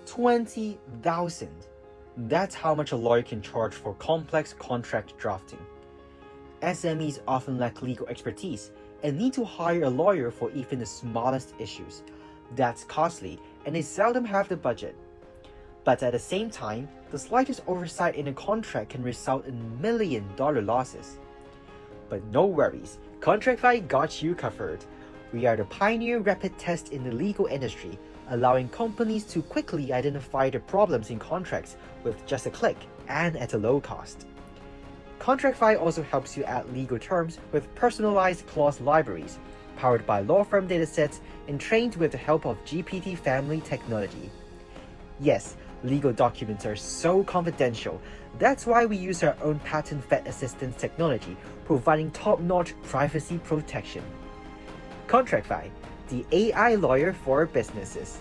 $20,000. That's how much a lawyer can charge for complex contract drafting. SMEs often lack legal expertise and need to hire a lawyer for even the smallest issues. That's costly, and they seldom have the budget. But at the same time, the slightest oversight in a contract can result in million-dollar losses. But no worries, Contracfy got you covered. We are the pioneer rapid test in the legal industry, allowing companies to quickly identify the problems in contracts with just a click and at a low cost. Contracfy also helps you add legal terms with personalized clause libraries, powered by law firm datasets and trained with the help of GPT family technology. Yes, legal documents are so confidential. That's why we use our own patent-fed assistance technology, providing top-notch privacy protection. Contracfy, the AI lawyer for businesses.